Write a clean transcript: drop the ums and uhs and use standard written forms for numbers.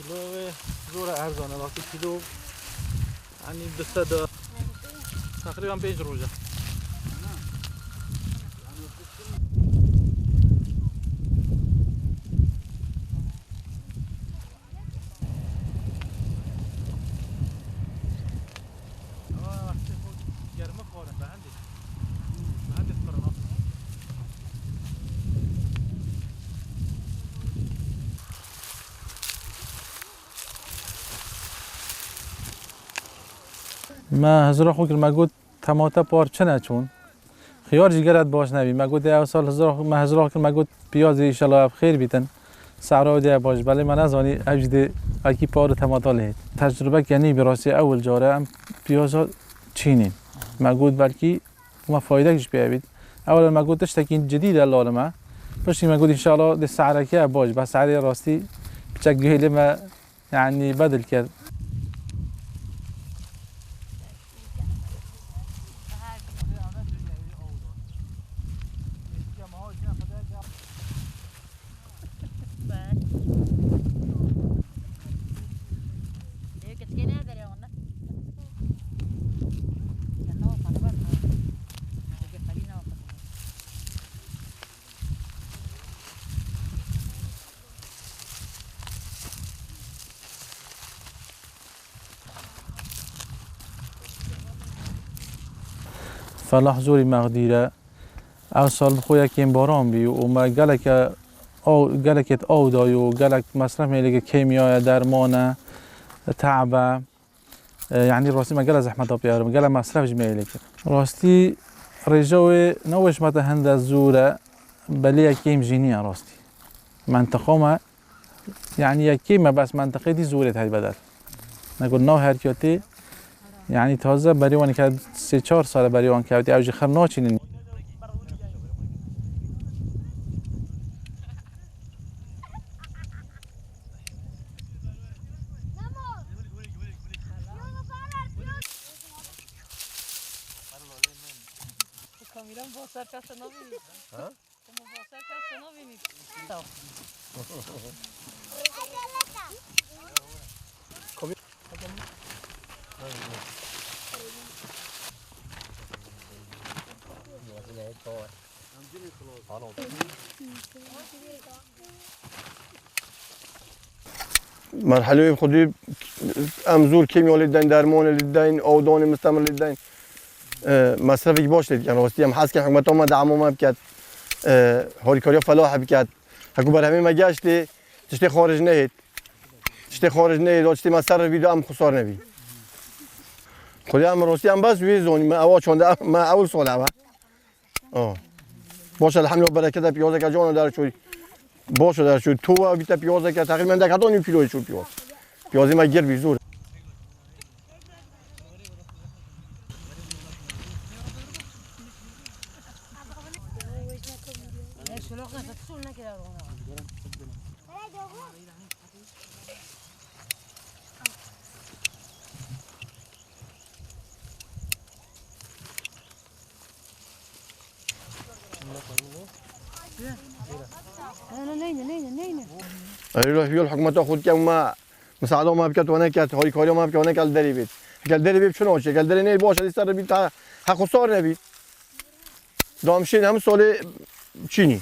کیلو زور ارزانه وقتی کیلو یعنی 200 تقریبا 5 روزه. ما هزار خوک ما گفت تماتا پارچه نچون خیار جگرت باش نبی ما گفت اول سال هزار ما گفت پیاز ان شاء الله خیر بیتن سعرا دی باش بله من ازانی اجد اکی پار تماتا لهید تجربه کنی براستی اول جاره ام پیاز چینین ما گفت بلکی ما فایده کش بیابید اول ما گفت تشتکین جدید الله ما پشتی ما گفت ان شاء الله دی سعره که باش بس سعره راستی بچگیلی ما یعنی بدل کرد. فلاح زوری مقدیره او سال بخوی کم باران بی و ما گلکت آو دای و گلک مصرف میلیگه کیمیای درمان تعبه یعنی راستی ما گل زحمت بیارم گل مصرف میلیگه راستی رجوع نوش مت هند زوره بلی کیم جینیه راستی منطقه ما یعنی کیم بس منطقه دی زوره هی بدل نقول نو حرکتی یعنی تازه بریوان که 3-4 سال بریوان کردی اوج خرناچین Miram basar kasta novi. Ha? Como basar kasta novi. Então. مرحله خودی امزور کیمیایی لدین درمان لدین آودان مستمر لدین مصرفی باش لدین راستی هم حس که حکومت ما دعم ما بکرد هاریکاریا فلاح بکرد حکومت بر همه مگشتی تشتی خارج نهید تشتی مصرف بیدو هم خسار نبی خودی هم راستی هم بس وی زونی ما چونده ما اول سال اول باشه الحمدلله برکت پیازه که جان در چوری باشه در چوری تو بیت پیازه که تقریبا ده 1 کیلو چوری پیازی ما گیر بیزور ايوه هي الحكومه تاخذ كم مساعده ما بكت وانا كت هاي كاريا ما بكت وانا قال دري بيت شنو شي قال دري ني باش هذه صار بيت حق صار نبي دامشين هم سال چيني